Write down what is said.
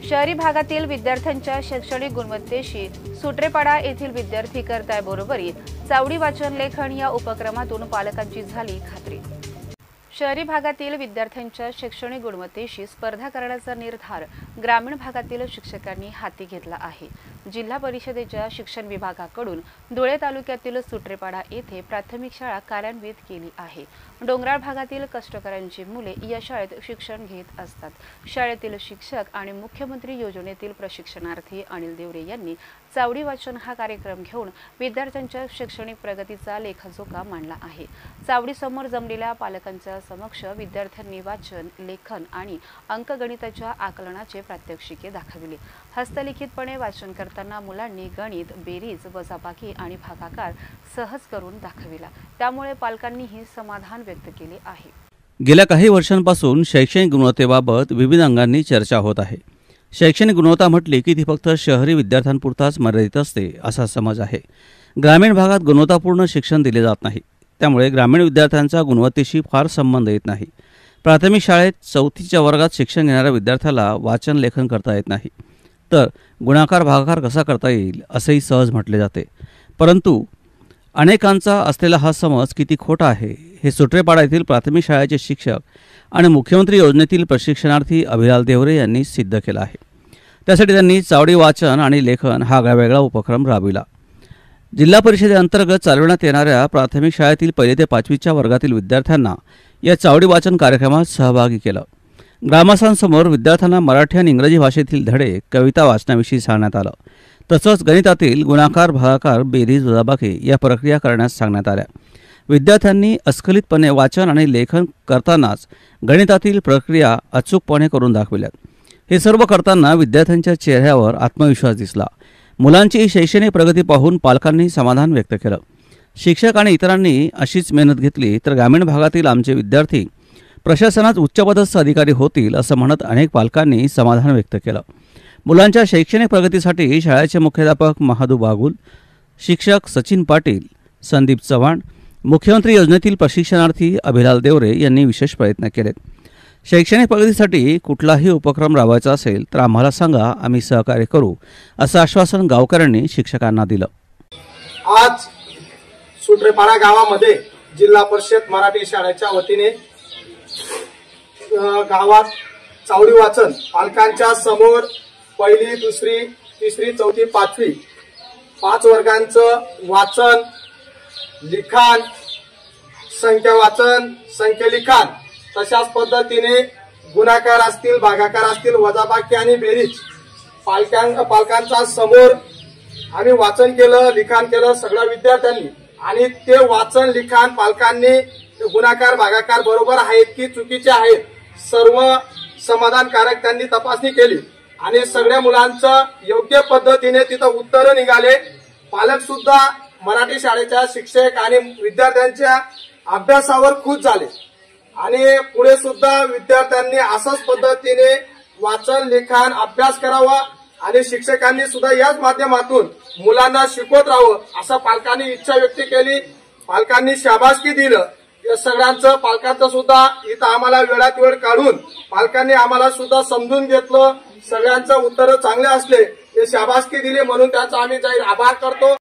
शहरी भागातील विद्यार्थ्यांच्या शैक्षणिक गुणवत्तेशी सुट्रेपाडा येथील विद्यार्थी करताय बरोबरीत चावडी वाचन लेखन या उपक्रमातून पालकांची झाली खात्री। शहरी भागातील विद्यार्थ्यांच्या शैक्षणिक गुणवत्तेशी स्पर्धा करण्याचा निर्धार ग्रामीण भागातील शिक्षकांनी हाती घेतला आहे। जिल्हा परिषदेच्या शिक्षण विभागाकडून धुळे तालुक्यातील सुट्रेपाडा येथे प्राथमिक शाळा कार्यान्वित केली आहे। डोंगराळ भागातील कष्टकऱ्यांची मुले या शाळेत शिक्षण घेत असतात। शाळेतील शिक्षक आणि मुख्यमंत्री योजनेतील प्रशिक्षणार्थी अनिल देवरे यांनी चावडी वाचन हा कार्यक्रम घेऊन विद्यार्थ्यांच्या शैक्षणिक प्रगतीचा लेखाजोखा मांडला आहे। चावडी समोर जमलेल्या पालकांच्या समक्ष विद्यार्थ्यांनी वाचन, लेखन आणि अंकगणिताच्या आकलनाचे प्रात्यक्षिके दाखविले। हस्तलिखितपणे वाचन करताना मुलांनी गणित, बेरीज, वजाबाकी आणि भागाकार सहज करून दाखविला। त्यामुळे पालकांनीही समाधान व्यक्त केले आहे। गेल्या काही वर्षांपासून शैक्षणिक गुणवत्तेबाबत विविध अंगांनी चर्चा होत आहे। शैक्षणिक गुणवत्ता म्हटली की ती फक्त शहरी विद्यार्थ्यांपुरताच मर्यादित असते असा समज आहे। ग्रामीण भागात गुणवत्तापूर्ण शिक्षण दिले जात नाही, त्यामुळे ग्रामीण विद्यार्थ्यांचा गुणवत्तेशी फार संबंध येत नाही। प्राथमिक शाळेत 4थीच्या वर्गात शिक्षण घेणाऱ्या विद्यार्थ्याला वाचन लेखन करता येत नाही, तर गुणाकार भागाकार कसा करता येईल असेही सहज म्हटले जाते। परंतु अनेकांचा असलेला हा समज किती खोटा आहे हे सुट्रेपाडा येथील प्राथमिक शाळेचे शिक्षक आणि मुख्यमंत्री योजनेतील प्रशिक्षणार्थी अभिलाल देवरे यांनी सिद्ध केलं आहे। त्यासाठी त्यांनी चावडी वाचन आणि लेखन हा वेगळा उपक्रम राबविला। जिल्हा परिषदेअंतर्गत चालविण्यात येणाऱ्या प्राथमिक शाळेतील 1ली ते 5वीच्या वर्गातील विद्यार्थ्यांना या चावडी वाचन कार्यक्रमात सहभागी केलं। ग्रामस्थांसमोर विद्यार्थ्यांना मराठी आणि इंग्रजी भाषेतील धडे, कविता वाचनाविषयी सांगण्यात आलं। तसंच गणितातील गुणाकार, भागाकार, बेरीज, वजाबाकी या प्रक्रिया करण्यास सांगण्यात आल्या। विद्यार्थ्यांनी अस्खलितपणे वाचन आणि लेखन करतानाच गणितातील प्रक्रिया अचूकपणे करून दाखविल्यात। हे सर्व करताना विद्यार्थ्यांच्या चेहऱ्यावर आत्मविश्वास दिसला। मुलांची शैक्षणिक प्रगती पाहून पालकांनी समाधान व्यक्त केलं। शिक्षक आणि इतरांनी अशीच मेहनत घेतली तर ग्रामीण भागातील आमचे विद्यार्थी प्रशासनात उच्चपदस्थ अधिकारी होतील असं म्हणत अनेक पालकांनी समाधान व्यक्त केलं। मुलांच्या शैक्षणिक प्रगतीसाठी शाळेचे मुख्याध्यापक महादू बागुल, शिक्षक सचिन पाटील, संदीप चव्हाण, मुख्यमंत्री योजनेतील प्रशिक्षणार्थी अभिलाल देवरे यांनी विशेष प्रयत्न केलेत। शैक्षणिक प्रगतीसाठी कुठलाही उपक्रम राबवायचा असेल तर आम्हाला सांगा, आम्ही सहकार्य करू असं आश्वासन गावकऱ्यांनी शिक्षकांना दिलं। आज सुट्रेपाडा गावामध्ये जिल्हा परिषद मराठी शाळेच्या वतीने गावात चावडी वाचन पालकांच्या समोर 1ली, 2री, 3री, 4थी, 5वी 5 वर्गांचं वाचन, लिखाण, संख्या वाचन, संख्या लिखाण, तशाच पद्धतीने गुणाकार असतील, भागाकार असतील, वजाबाकी आणि बेरीज पालकांच्या समोर आम्ही वाचन केलं, लिखाण केलं सगळ्या विद्यार्थ्यांनी। आणि ते वाचन लिखाण पालकांनी गुणाकार भागाकार बरोबर आहेत की चुकीचे आहेत सर्व समाधानकारक त्यांनी तपासणी केली आणि सगळ्या मुलांचं योग्य पद्धतीने तिथं उत्तर निघाले। पालक सुद्धा मराठी शाळेच्या शिक्षक आणि विद्यार्थ्यांच्या अभ्यासावर खुश झाले आणि पुढे सुद्धा विद्यार्थ्यांनी अशाच पद्धतीने वाचन, लिखाण, अभ्यास करावा आणि शिक्षकांनी सुद्धा याच माध्यमातून मुलांना शिकवत राहावं असं पालकांनी इच्छा व्यक्त केली। पालकांनी शाबासकी दिलं। या सगळ्यांचं पालकांचं सुद्धा इथं आम्हाला वेळात वेळ काढून पालकांनी आम्हाला सुद्धा समजून घेतलं। सगळ्यांचं उत्तर चांगले असले, हे शाबासकी दिली म्हणून त्यांचा आम्ही जाहीर आभार करतो।